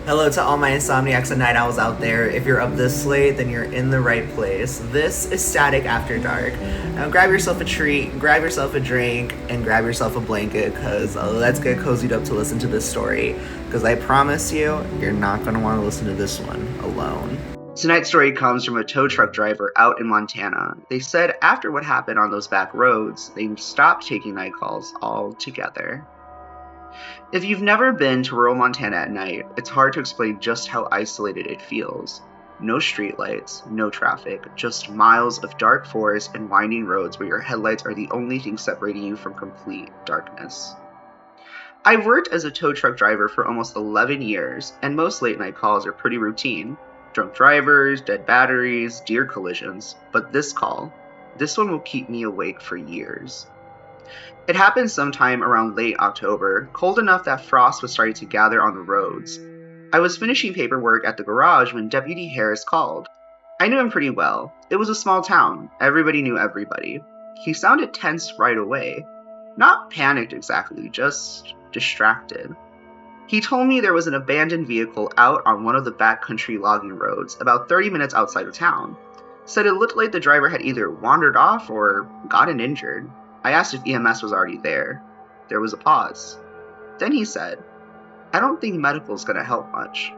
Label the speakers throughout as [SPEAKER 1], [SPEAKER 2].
[SPEAKER 1] Hello to all my insomniacs and night owls out there. If you're up this late, then you're in the right place. This is Static After Dark. Now grab yourself a treat, grab yourself a drink, and grab yourself a blanket, because let's get cozied up to listen to this story. Because I promise you, you're not going to want to listen to this one alone. Tonight's story comes from a tow truck driver out in Montana. They said after what happened on those back roads, they stopped taking night calls altogether. If you've never been to rural Montana at night, it's hard to explain just how isolated it feels. No streetlights, no traffic, just miles of dark forest and winding roads where your headlights are the only thing separating you from complete darkness. I've worked as a tow truck driver for almost 11 years, and most late night calls are pretty routine. Drunk drivers, dead batteries, deer collisions, but this one will keep me awake for years. It happened sometime around late October, cold enough that frost was starting to gather on the roads. I was finishing paperwork at the garage when Deputy Harris called. I knew him pretty well. It was a small town. Everybody knew everybody. He sounded tense right away. Not panicked exactly, just distracted. He told me there was an abandoned vehicle out on one of the backcountry logging roads, about 30 minutes outside of town. Said it looked like the driver had either wandered off or gotten injured. I asked if EMS was already there. There was a pause. Then he said, "I don't think medical's gonna help much."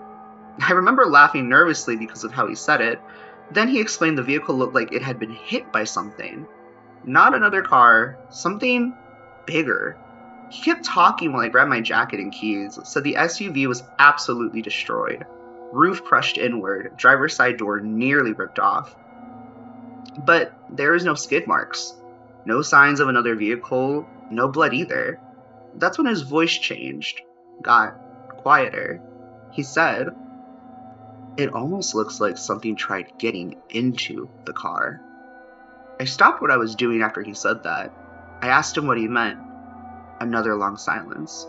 [SPEAKER 1] I remember laughing nervously because of how he said it. Then he explained the vehicle looked like it had been hit by something. Not another car, something bigger. He kept talking while I grabbed my jacket and keys, said the SUV was absolutely destroyed. Roof crushed inward, driver's side door nearly ripped off. But there is no skid marks. No signs of another vehicle, no blood either. That's when his voice changed, got quieter. He said, "It almost looks like something tried getting into the car." I stopped what I was doing after he said that. I asked him what he meant. Another long silence.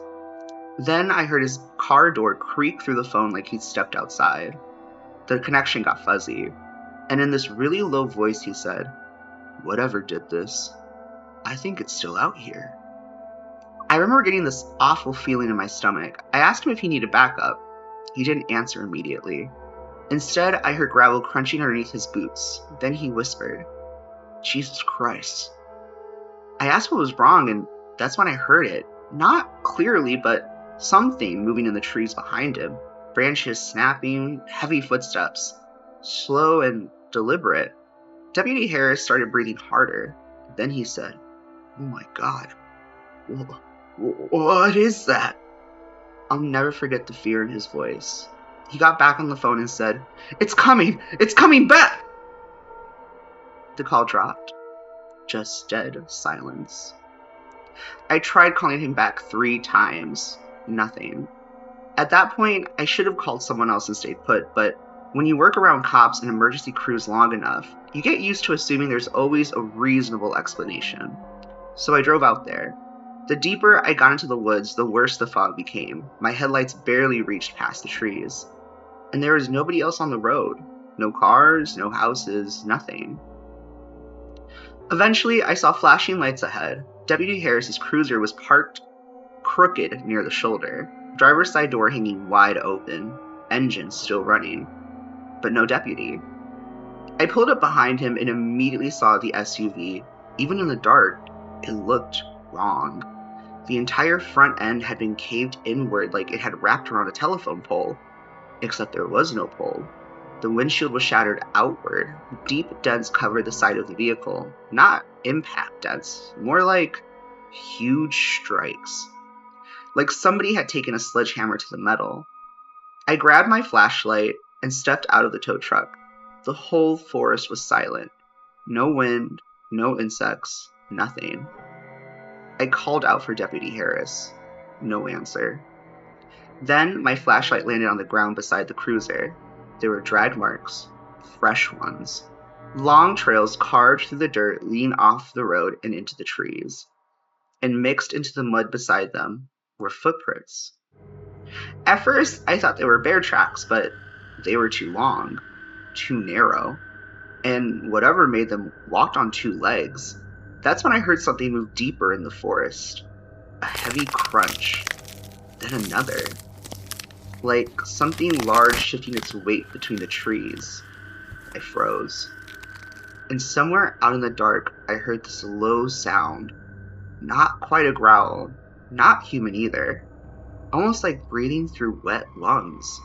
[SPEAKER 1] Then I heard his car door creak through the phone like he'd stepped outside. The connection got fuzzy, and in this really low voice he said, "Whatever did this, I think it's still out here." I remember getting this awful feeling in my stomach. I asked him if he needed backup. He didn't answer immediately. Instead, I heard gravel crunching underneath his boots. Then he whispered, "Jesus Christ." I asked what was wrong, and that's when I heard it. Not clearly, but something moving in the trees behind him. Branches snapping, heavy footsteps. Slow and deliberate. Deputy Harris started breathing harder. Then he said, "Oh my God. What is that?" I'll never forget the fear in his voice. He got back on the phone and said, It's coming back!" The call dropped. Just dead silence. I tried calling him back 3 times. Nothing. At that point, I should have called someone else and stayed put, but when you work around cops and emergency crews long enough, you get used to assuming there's always a reasonable explanation. So I drove out there. The deeper I got into the woods, the worse the fog became. My headlights barely reached past the trees. And there was nobody else on the road. No cars, no houses, nothing. Eventually, I saw flashing lights ahead. Deputy Harris's cruiser was parked crooked near the shoulder. Driver's side door hanging wide open. Engine still running. But no deputy. I pulled up behind him and immediately saw the SUV. Even in the dark, it looked wrong. The entire front end had been caved inward like it had wrapped around a telephone pole. Except there was no pole. The windshield was shattered outward. Deep dents covered the side of the vehicle. Not impact dents, more like huge strikes. Like somebody had taken a sledgehammer to the metal. I grabbed my flashlight and stepped out of the tow truck. The whole forest was silent. No wind, no insects, nothing. I called out for Deputy Harris. No answer. Then my flashlight landed on the ground beside the cruiser. There were drag marks, fresh ones. Long trails carved through the dirt leading off the road and into the trees. And mixed into the mud beside them were footprints. At first, I thought they were bear tracks, but they were too long, too narrow, and whatever made them walked on 2 legs. That's when I heard something move deeper in the forest. A heavy crunch. Then another.
[SPEAKER 2] like something large shifting its weight between the trees. I froze. And somewhere out in the dark, I heard this low sound. Not quite a growl, not human either. Almost like breathing through wet lungs.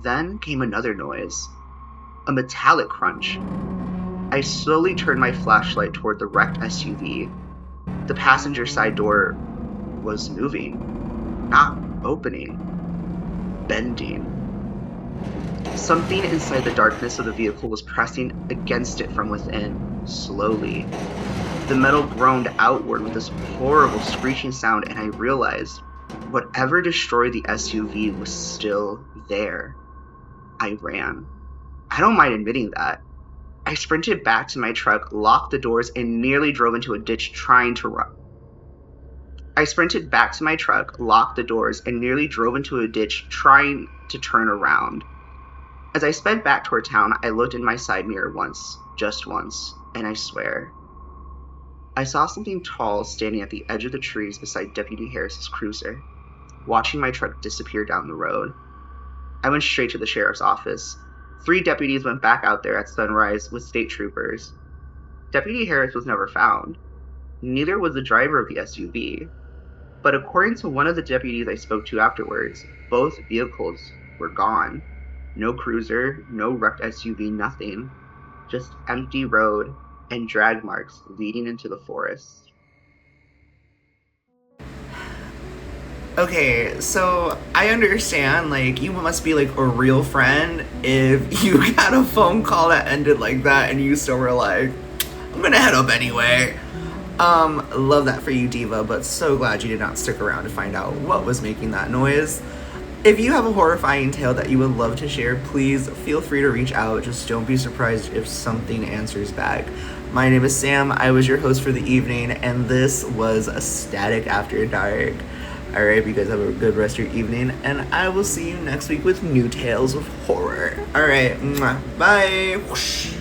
[SPEAKER 2] Then came another noise. A metallic crunch. I slowly turned my flashlight toward the wrecked SUV. The passenger side door was moving, not opening, bending. Something inside the darkness of the vehicle was pressing against it from within, slowly. The metal groaned outward with this horrible screeching sound, and I realized whatever destroyed the SUV was still there. I ran. I don't mind admitting that. I sprinted back to my truck, locked the doors, and nearly drove into a ditch trying to run. I sprinted back to my truck, locked the doors, and nearly drove into a ditch trying to turn around. As I sped back toward town, I looked in my side mirror once, just once, and I swear, I saw something tall standing at the edge of the trees beside Deputy Harris's cruiser, watching my truck disappear down the road. I went straight to the sheriff's office. 3 deputies went back out there at sunrise with state troopers. Deputy Harris was never found. Neither was the driver of the SUV. But according to one of the deputies I spoke to afterwards, both vehicles were gone. No cruiser, no wrecked SUV, nothing. Just empty road and drag marks leading into the forest.
[SPEAKER 1] Okay, so I understand, like, you must be, like, a real friend if you got a phone call that ended like that and you still were like, I'm gonna head up anyway. Love that for you, Diva, but so glad you did not stick around to find out what was making that noise. If you have a horrifying tale that you would love to share, please feel free to reach out. Just don't be surprised if something answers back. My name is Sam, I was your host for the evening, and this was a Static After Dark. Alright, you guys have a good rest of your evening, and I will see you next week with new tales of horror. Alright, bye! Whoosh.